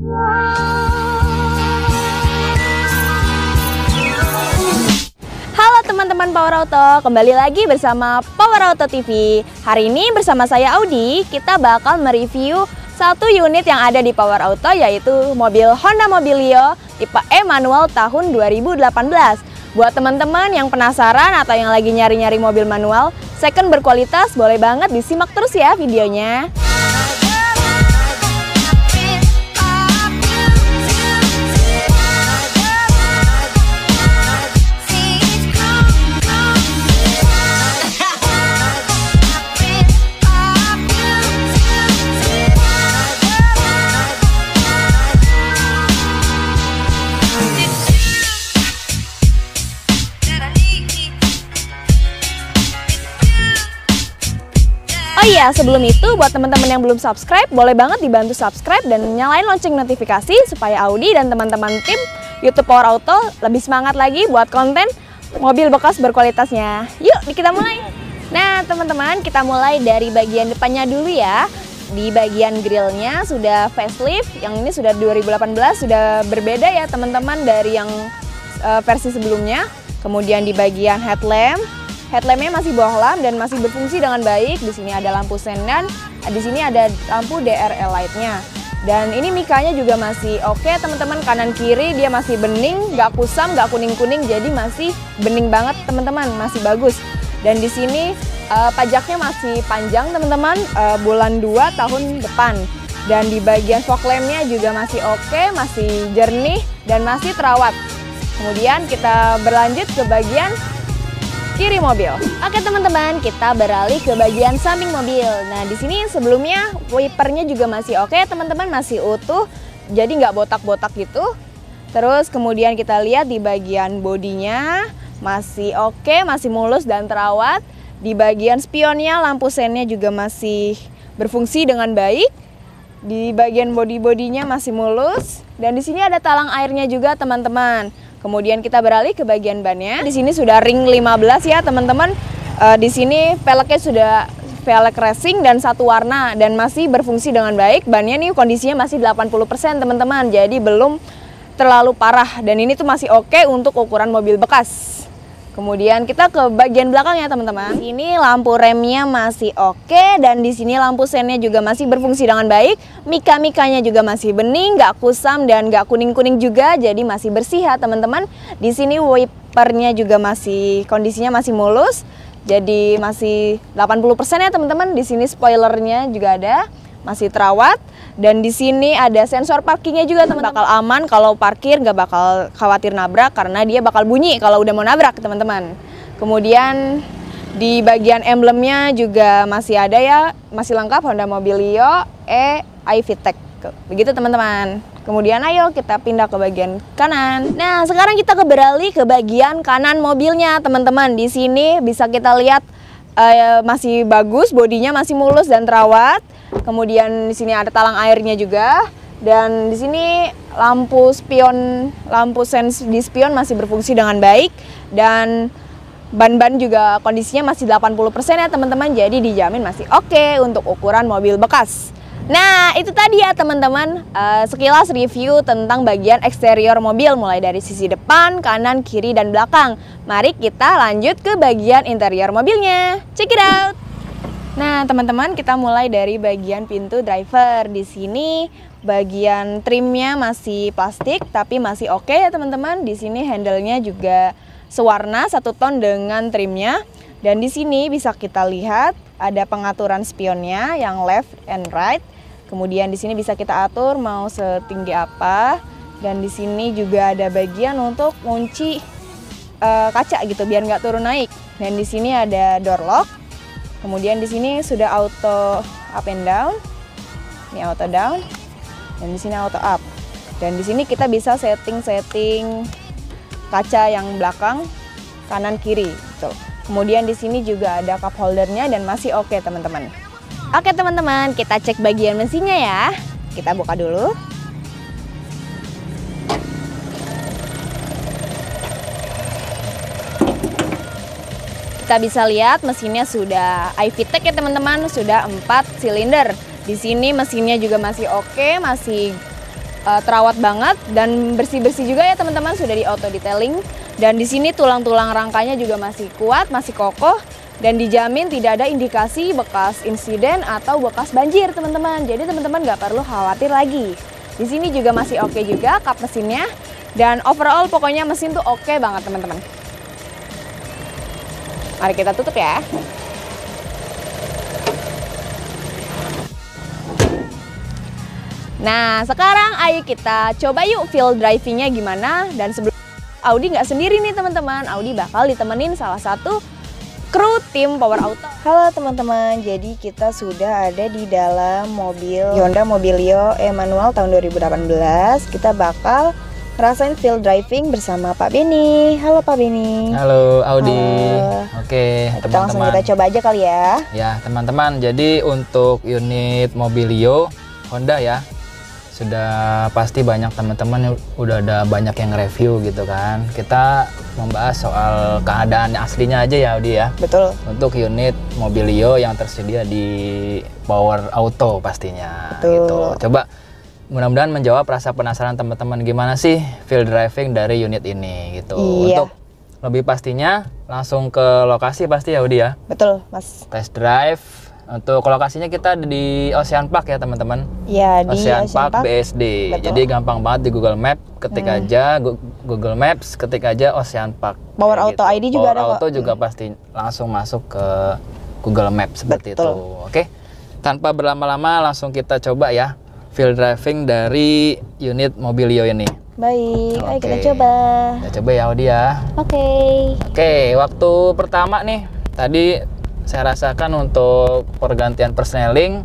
Halo teman-teman Power Auto, kembali lagi bersama Power Auto TV. Hari ini bersama saya Audi, kita bakal mereview satu unit yang ada di Power Auto, yaitu mobil Honda Mobilio tipe E manual tahun 2018. Buat teman-teman yang penasaran atau yang lagi nyari-nyari mobil manual second berkualitas, boleh banget disimak terus ya videonya. Oh iya, sebelum itu buat teman-teman yang belum subscribe, boleh banget dibantu subscribe dan nyalain lonceng notifikasi supaya Audi dan teman-teman tim YouTube Power Auto lebih semangat lagi buat konten mobil bekas berkualitasnya. Yuk, kita mulai. Nah, teman-teman, kita mulai dari bagian depannya dulu ya. Di bagian grillnya sudah facelift, yang ini sudah 2018, sudah berbeda ya teman-teman dari yang versi sebelumnya. Kemudian di bagian headlampnya masih bohlam dan masih berfungsi dengan baik. Di sini ada lampu sen dan di sini ada lampu DRL lightnya. Dan ini mikanya juga masih oke teman-teman, kanan kiri dia masih bening, nggak kusam, nggak kuning-kuning, jadi masih bening banget teman-teman, masih bagus. Dan di sini pajaknya masih panjang teman-teman, bulan 2 tahun depan. Dan di bagian fog lampnya juga masih oke, masih jernih dan masih terawat. Kemudian kita berlanjut ke bagian kiri mobil. Oke teman-teman, kita beralih ke bagian samping mobil. Nah di sini sebelumnya wipernya juga masih oke teman-teman, masih utuh, jadi nggak botak-botak gitu. Terus kemudian kita lihat di bagian bodinya masih oke, masih mulus dan terawat. Di bagian spionnya, lampu sennya juga masih berfungsi dengan baik. Di bagian bodinya masih mulus dan di sini ada talang airnya juga teman-teman. Kemudian kita beralih ke bagian bannya. Di sini sudah ring 15 ya teman-teman. Di sini velgnya sudah velg racing dan satu warna dan masih berfungsi dengan baik. Bannya nih kondisinya masih 80% teman-teman. Jadi belum terlalu parah dan ini tuh masih oke untuk ukuran mobil bekas. Kemudian kita ke bagian belakang ya teman-teman. Ini lampu remnya masih oke dan di sini lampu sennya juga masih berfungsi dengan baik. Mika-mikanya juga masih bening, nggak kusam dan nggak kuning-kuning juga, jadi masih bersih ya teman-teman. Di sini wipernya juga masih kondisinya masih mulus, jadi masih 80% ya teman-teman. Di sini spoilernya juga ada, masih terawat. Dan di sini ada sensor parkingnya juga teman-teman. Bakal aman kalau parkir, nggak bakal khawatir nabrak karena dia bakal bunyi kalau udah mau nabrak teman-teman. Kemudian di bagian emblemnya juga masih ada ya, masih lengkap Honda Mobilio E iVTEC. Begitu teman-teman. Kemudian ayo kita pindah ke bagian kanan. Nah sekarang kita beralih ke bagian kanan mobilnya teman-teman. Di sini bisa kita lihat masih bagus, bodinya masih mulus dan terawat. Kemudian di sini ada talang airnya juga dan di sini lampu spion, lampu sen di spion masih berfungsi dengan baik dan ban-ban juga kondisinya masih 80% ya teman-teman, jadi dijamin masih oke untuk ukuran mobil bekas. Nah itu tadi ya teman-teman sekilas review tentang bagian eksterior mobil mulai dari sisi depan, kanan, kiri, dan belakang. Mari kita lanjut ke bagian interior mobilnya. Check it out! Nah teman-teman, kita mulai dari bagian pintu driver. Di sini bagian trimnya masih plastik tapi masih oke ya teman-teman. Di sini handle-nya juga sewarna satu ton dengan trimnya. Dan di sini bisa kita lihat ada pengaturan spionnya yang left and right. Kemudian di sini bisa kita atur mau setinggi apa. Dan di sini juga ada bagian untuk kunci kaca gitu biar nggak turun naik. Dan di sini ada door lock. Kemudian di sini sudah auto up and down. Ini auto down. Dan di sini auto up. Dan di sini kita bisa setting kaca yang belakang, kanan kiri gitu. Kemudian di sini juga ada cup holdernya dan masih oke teman-teman. Oke teman-teman, kita cek bagian mesinnya ya. Kita buka dulu. Kita bisa lihat mesinnya sudah iVTEC ya teman-teman, sudah 4 silinder. Di sini mesinnya juga masih oke, masih terawat banget dan bersih-bersih juga ya teman-teman, sudah di auto detailing. Dan di sini tulang-tulang rangkanya juga masih kuat, masih kokoh dan dijamin tidak ada indikasi bekas insiden atau bekas banjir teman-teman. Jadi teman-teman nggak perlu khawatir lagi. Di sini juga masih oke juga kap mesinnya dan overall pokoknya mesin tuh oke banget teman-teman. Mari kita tutup ya. Nah, sekarang ayo kita coba yuk feel drivingnya gimana. Dan sebelum Audi nggak sendiri nih teman-teman, Audi bakal ditemenin salah satu kru tim Power Auto. Halo teman-teman, jadi kita sudah ada di dalam mobil Hyundai Mobilio e-manual tahun 2018. Kita bakal ngerasain feel driving bersama Pak Beni. Halo Pak Beni. Halo Audi. Halo. Oke Kita langsung teman-teman. kita coba aja kali ya. Ya teman-teman, jadi untuk unit Mobilio Honda ya, sudah pasti banyak teman-teman udah ada banyak yang review gitu kan. Kita membahas soal keadaan aslinya aja ya Audi ya. Betul. Untuk unit Mobilio yang tersedia di Power Auto pastinya. Betul. Gitu. Coba mudah-mudahan menjawab rasa penasaran teman-teman gimana sih feel driving dari unit ini gitu. Iya. Untuk lebih pastinya langsung ke lokasi pasti ya Audi ya. Betul Mas. Test drive. Untuk lokasinya kita di Ocean Park ya teman-teman. Ya di Ocean Park BSD. Betul. Jadi gampang banget di Google Map, ketik aja Google Maps, ketik aja Ocean Park. Power Kayak Auto ID juga Power ada kok. Auto juga pasti langsung masuk ke Google Map seperti Betul. itu. Oke. Tanpa berlama-lama langsung kita coba ya feel driving dari unit Mobilio ini. Baik, ayo kita Oke. coba. Kita coba ya Audi ya. Oke. Oke, waktu pertama nih tadi saya rasakan untuk pergantian persneling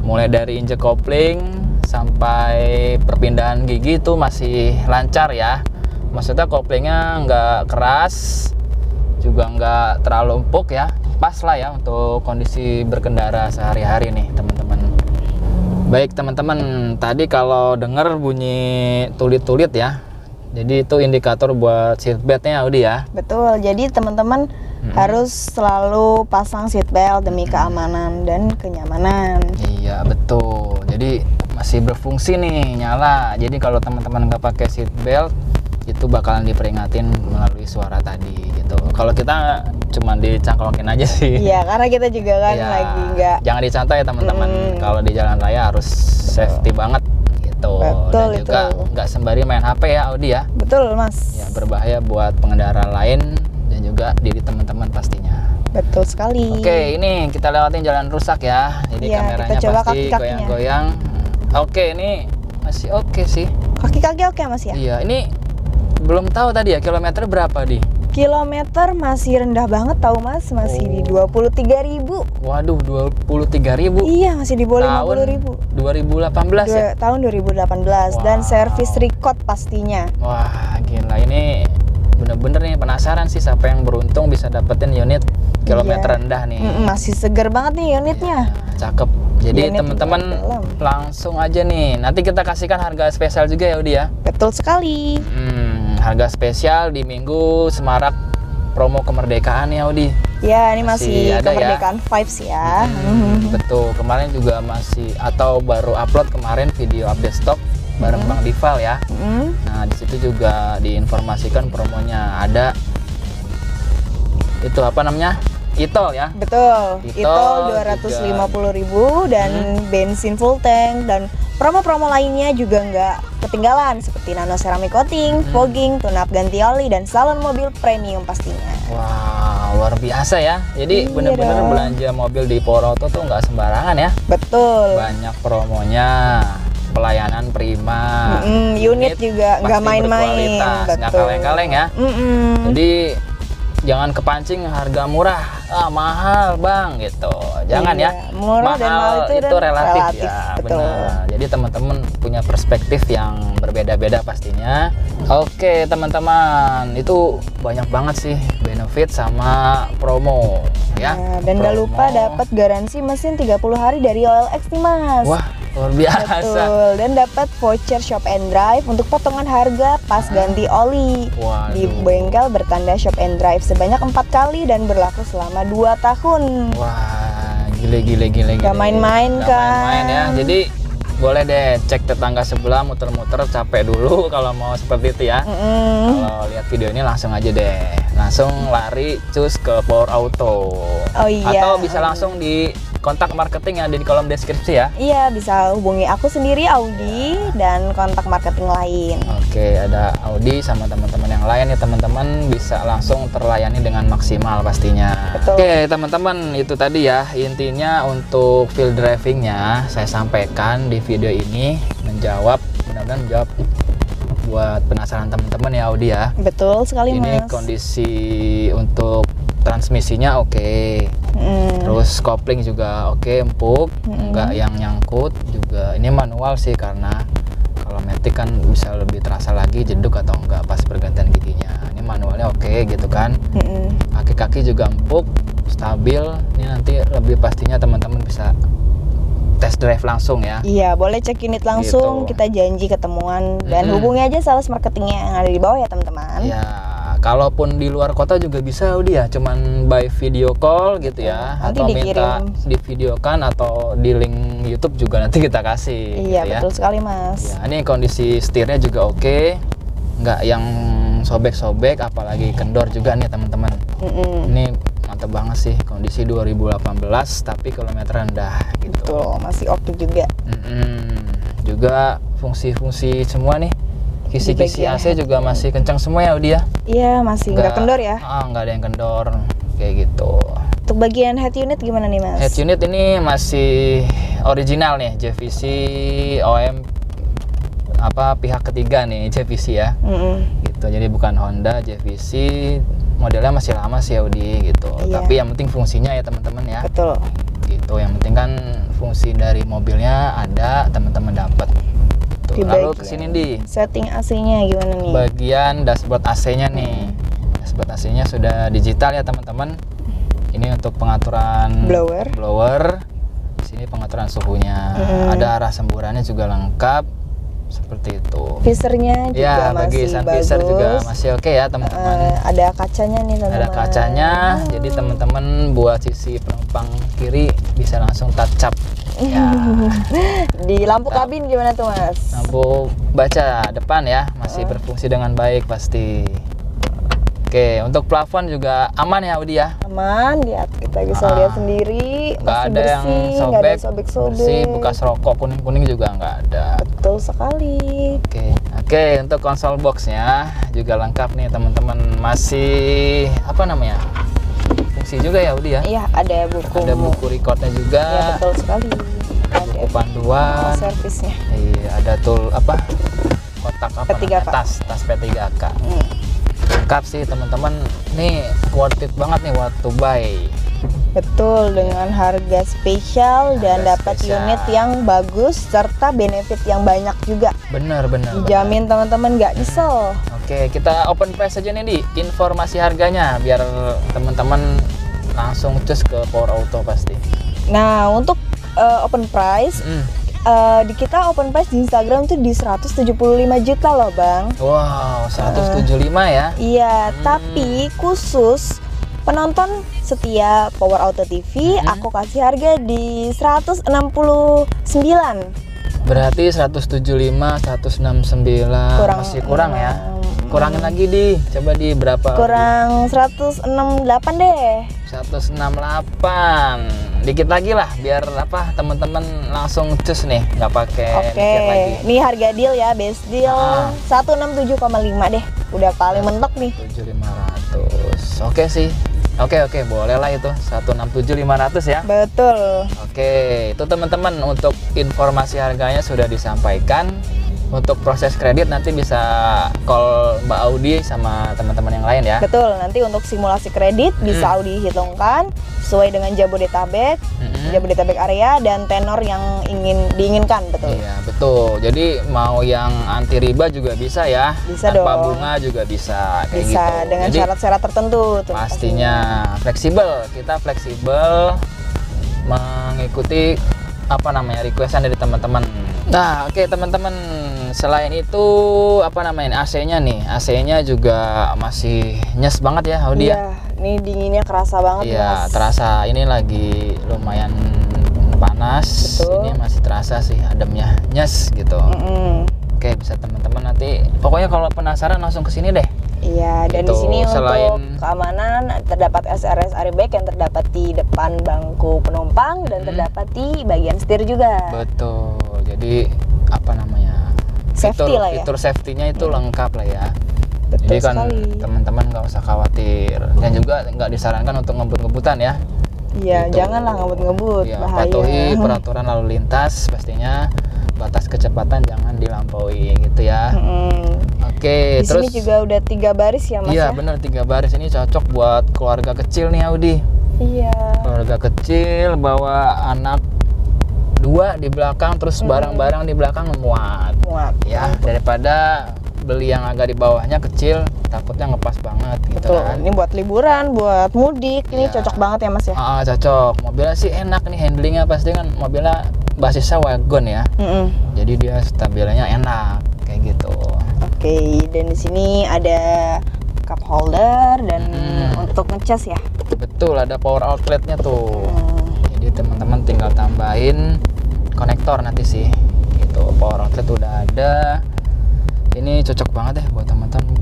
mulai dari injek kopling sampai perpindahan gigi itu masih lancar ya. Maksudnya koplingnya nggak keras juga nggak terlalu empuk ya, pas lah ya untuk kondisi berkendara sehari-hari nih teman-teman. Baik teman-teman, tadi kalau dengar bunyi tulit-tulit ya, jadi itu indikator buat seatbeltnya Audi ya. Betul. Jadi teman-teman harus selalu pasang seatbelt demi keamanan dan kenyamanan. Iya betul. Jadi masih berfungsi nih, nyala. Jadi kalau teman-teman nggak pakai seat belt itu bakalan diperingatin melalui suara tadi gitu. Kalau kita cuma dicangklokin aja sih. Iya, karena kita juga kan Iya, lagi nggak. jangan dicontoh ya teman-teman. Kalau di jalan raya harus safety banget gitu. Betul, Dan juga itu. nggak sembari main HP ya Audi ya. Betul Mas. Ya berbahaya buat pengendara lain dan juga diri teman-teman pastinya. Betul sekali. Oke, ini kita lewatin jalan rusak ya. Jadi Iya, kameranya kita coba pasti kaki-kakinya. goyang-goyang. Oke, ini masih oke sih. Kaki-kaki oke Mas ya? Iya, ini belum tahu tadi ya kilometer berapa di. Kilometer masih rendah banget tahu Mas, masih di 23.000. Waduh, 23.000. Iya, masih di bawah Tahun 50.000. 2018 ya. Tahun 2018 dan Wow. servis record pastinya. Wah, gila ini bener-bener nih penasaran sih siapa yang beruntung bisa dapetin unit kilometer Iya. rendah nih. Masih seger banget nih unitnya. Cakep. Jadi Unit teman-teman dalam. langsung aja nih. Nanti kita kasihkan harga spesial juga ya Udi ya. Betul sekali. Harga spesial di Minggu Semarak promo kemerdekaan ya Audi. Ya, ini masih Masih ada ya? kemerdekaan vibes ya. Betul, kemarin juga masih atau baru upload kemarin video update stok bareng Bang Dival ya. Nah, di situ juga diinformasikan promonya ada itu apa namanya? Itol ya. Betul. Itol Itol 250.000 dan bensin full tank dan promo-promo lainnya juga nggak ketinggalan seperti nano ceramic coating, fogging, tune up ganti oli dan salon mobil premium pastinya. Wah, luar biasa ya. Jadi Iya bener-bener dong. belanja mobil di Power Auto tuh nggak sembarangan ya. Betul. Banyak promonya, pelayanan prima. Unit juga nggak pasti main-main. berkualitas, nggak Betul. kaleng-kaleng ya. Jadi jangan kepancing harga murah, mahal bang gitu. Jangan Iya, ya. murah dan mahal itu relatif, relatif, ya. betul. Benar. Jadi teman-teman punya perspektif yang berbeda-beda pastinya. Oke teman-teman, itu banyak banget sih benefit sama promo ya. Nah, dan nggak lupa dapat garansi mesin 30 hari dari OLX nih Mas. Wah, luar biasa. Betul, dan dapat voucher shop and drive untuk potongan harga pas ganti oli. Waduh. Di bengkel bertanda shop and drive sebanyak 4 kali dan berlaku selama 2 tahun. Wah, gile. Gak main-main Gak kan? main-main ya. Jadi boleh deh cek tetangga sebelah, muter-muter capek dulu kalau mau seperti itu ya. Kalau lihat video ini langsung aja deh, langsung lari cus ke Power Auto. Oh iya. Atau bisa langsung di kontak marketing yang ada di kolom deskripsi ya. Iya, bisa hubungi aku sendiri Audi dan kontak marketing lain. Oke, ada Audi sama teman-teman yang lain ya teman-teman, bisa langsung terlayani dengan maksimal pastinya. Betul. Oke teman-teman, itu tadi ya intinya untuk field drivingnya saya sampaikan di video ini, mudah-mudahan menjawab buat penasaran teman-teman ya Audi ya. Betul sekali Ini Mas. kondisi untuk transmisinya oke. Terus kopling juga oke, empuk, nggak yang nyangkut juga. Ini manual sih karena kalau matic kan bisa lebih terasa lagi jeduk atau enggak pas pergantian giginya. Ini manualnya oke gitu kan. Kaki-kaki juga empuk, stabil. Ini nanti lebih pastinya teman-teman bisa test drive langsung ya. Iya, boleh cek unit langsung, Gitu. kita janji ketemuan dan hubungi aja sales marketingnya yang ada di bawah ya teman-teman. Ya, kalaupun di luar kota juga bisa Audi ya, cuman by video call gitu ya, Nanti atau dikirim. minta divideokan atau di link YouTube juga nanti kita kasih. Iya, gitu ya. betul sekali Mas. Ya, ini kondisi setirnya juga oke, nggak yang sobek-sobek, apalagi kendor juga nih teman-teman. Ini mantap banget sih, kondisi 2018 tapi kilometer rendah gitu. Betul, masih oke juga. Juga fungsi-fungsi semua nih. Kisi-kisi bagian AC juga masih kencang semua ya Audi ya. Iya, masih nggak kendor ya. Nggak ada yang kendor kayak gitu. Untuk bagian head unit gimana nih Mas? Head unit ini masih original nih, JVC OM pihak ketiga nih, JVC ya. Gitu. Jadi bukan Honda, JVC, modelnya masih lama sih Audi gitu. Iya. Tapi yang penting fungsinya ya teman-teman ya. Betul. Gitu. Yang penting kan fungsi dari mobilnya ada, teman-teman dapat. Di Lalu bagian kesini di setting AC-nya gimana nih? bagian dashboard AC-nya nih. Dashboard AC-nya sudah digital ya teman-teman. Ini untuk pengaturan blower. Di sini pengaturan suhunya. Ada arah semburannya juga lengkap. Seperti itu. Visornya juga Ya, masih bagi sun bagus. visor juga masih oke ya teman-teman. Ada kacanya nih teman-teman. Ada kacanya, jadi teman-teman buat sisi penumpang kiri bisa langsung touch up. Ya. Di lampu kabin gimana tuh Mas? Lampu baca depan ya masih berfungsi dengan baik pasti. Oke, untuk plafon juga aman ya Audi ya. Aman, lihat kita bisa lihat sendiri. Nggak Masih ada yang bersih, nggak ada sobek-sobek. bersih, bekas rokok kuning-kuning juga nggak ada. Betul sekali. Oke, untuk konsol boxnya juga lengkap nih teman-teman. Masih fungsi juga ya Audi ya. Iya, ada buku. Ada buku recordnya juga. Iya, betul sekali. Ada Buku panduan. servisnya. Iya, ada kotak P3K. tas P3K. Lengkap sih teman-teman. Nih worth it banget nih buat to buy. Betul, dengan harga spesial dan Harga dapat spesial. unit yang bagus serta benefit yang banyak juga. Bener. Dijamin teman-teman nggak nyesel. Oke, kita open price aja nih di informasi harganya biar teman-teman langsung cus ke Power Auto pasti. Nah, untuk open price, di kita open price di Instagram tuh di 175 juta loh Bang. Wow, 175 ya. Iya, tapi khusus penonton setia Power Auto TV, aku kasih harga di 169. Berarti 175, 169 masih kurang ya. Kurangin lagi coba di berapa? Kurang 168 deh. 168. Dikit lagi lah biar teman-teman langsung cus nih, nggak pakai mikir lagi. Ini harga deal ya, best deal 167,5 deh. Udah paling mentok nih. 7.500. Oke sih. Oke, boleh lah itu 167.500 ya. Betul. Oke, itu teman-teman untuk informasi harganya sudah disampaikan. Untuk proses kredit nanti bisa call Mbak Audi sama teman-teman yang lain ya. Betul, nanti untuk simulasi kredit bisa Audi hitungkan sesuai dengan Jabodetabek, Jabodetabek area dan tenor yang diinginkan, betul. Iya, betul. Jadi mau yang anti riba juga bisa ya. Bisa tanpa dong. bunga juga bisa kayak Bisa gitu. dengan Jadi, syarat-syarat tertentu tuh. pastinya fleksibel. Kita fleksibel mengikuti requestan dari teman-teman. Nah, oke teman-teman, selain itu AC-nya nih. AC-nya juga masih nyes banget ya Audi ya. Iya, ini dinginnya kerasa banget Iya, Mas. terasa. Ini lagi lumayan panas. Betul. Ini masih terasa sih ademnya, nyes gitu. Oke, bisa teman-teman nanti. Pokoknya kalau penasaran langsung ke sini deh. Iya, dan di Gitu, sini selain- untuk keamanan terdapat SRS airbag yang terdapat di depan bangku penumpang dan terdapat di bagian setir juga. Betul. Jadi apa namanya? Safety lah ya. Fitur safety-nya itu lengkap lah ya. Betul Jadi kan sekali. teman-teman nggak usah khawatir. Dan juga nggak disarankan untuk ngebut-ngebutan ya. Iya, Gitu. janganlah ngebut-ngebut, Ya, bahaya. patuhi peraturan lalu lintas pastinya. Batas kecepatan jangan dilampaui gitu ya. Oke, Di terus sini juga udah 3 baris ya Mas iya ya? bener 3 baris ini cocok buat keluarga kecil nih Audi. Iya. Keluarga kecil bawa anak 2 di belakang terus barang-barang di belakang muat. Muat. Ya, daripada beli yang agak di bawahnya kecil takutnya ngepas banget gitu Betul. kan. Ini buat liburan, buat mudik, ini Iya. cocok banget ya Mas ya? Cocok. Mobilnya sih enak nih, handlingnya pasti kan mobilnya basisnya wagon ya. Jadi dia stabilnya enak kayak gitu. Oke, dan di sini ada cup holder dan untuk ngecas ya. Betul, ada power outletnya tuh. Jadi teman-teman tinggal tambahin konektor nanti sih. Gitu, power outlet udah ada. Ini cocok banget deh buat teman-teman.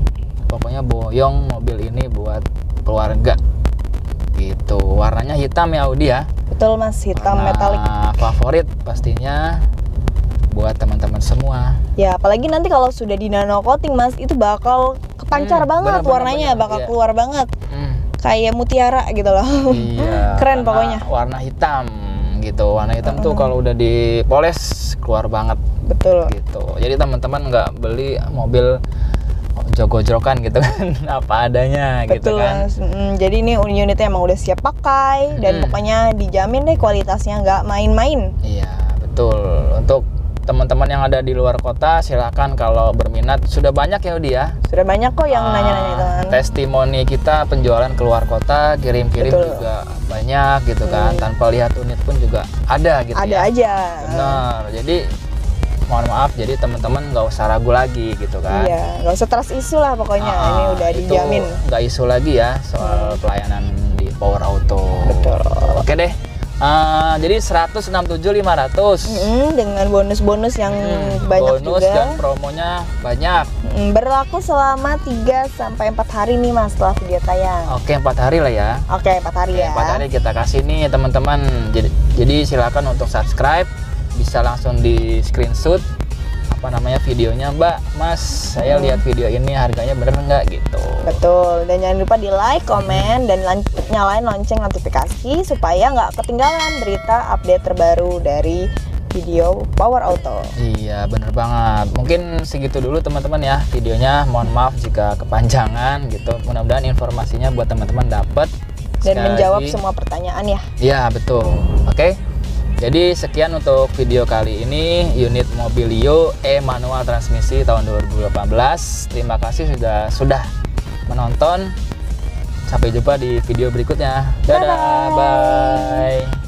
Pokoknya boyong mobil ini buat keluarga. Gitu. Warnanya hitam ya Audi ya. Betul Mas, hitam Warna metalik. favorit pastinya buat teman-teman semua. Ya, apalagi nanti kalau sudah di nano coating Mas, itu bakal kepancar banget bener, warnanya, bener, bakal iya. keluar banget. Hmm. Kayak mutiara gitu loh. Iya. Keren pokoknya. Warna hitam gitu. Warna hitam tuh kalau udah dipoles keluar banget Betul. gitu. Jadi teman-teman nggak beli mobil jogojrokan gitu kan, apa adanya gitu Betul kan. Mas. Jadi ini unitnya emang udah siap pakai dan pokoknya dijamin deh kualitasnya nggak main-main. Iya, betul. Untuk teman-teman yang ada di luar kota silakan kalau berminat. Sudah banyak ya Udi ya. Sudah banyak kok yang nanya-nanya itu kan. Testimoni kita penjualan keluar kota, kirim-kirim Betul. juga banyak gitu kan. Tanpa lihat unit pun juga ada gitu Ada ya. aja. Benar. Jadi mohon maaf, jadi teman-teman nggak usah ragu lagi gitu kan. Iya, nggak usah trust isu lah pokoknya. Ini udah Itu dijamin. nggak isu lagi ya soal pelayanan di Power Auto. Betul. Oke deh. Jadi 167.500. Dengan bonus-bonus yang banyak bonus juga. dan promonya banyak. Berlaku selama 3 sampai 4 hari nih Mas setelah video tayang. Oke, 4 hari lah ya. Oke, 4 hari ya. 4 hari kita kasih nih teman-teman. Jadi silakan untuk subscribe, bisa langsung di screenshot apa namanya videonya, Mbak, Mas, saya lihat video ini harganya bener nggak gitu. Betul, dan jangan lupa di like, komen, dan nyalain lonceng notifikasi supaya nggak ketinggalan berita update terbaru dari video Power Auto. Iya, bener banget. Mungkin segitu dulu teman-teman ya videonya. Mohon maaf jika kepanjangan gitu. Mudah-mudahan informasinya buat teman-teman dapat Dan Sekali menjawab lagi, semua pertanyaan ya. Iya, betul. Oke. Jadi sekian untuk video kali ini, unit Mobilio manual transmisi tahun 2018. Terima kasih sudah menonton. Sampai jumpa di video berikutnya. Dadah, bye.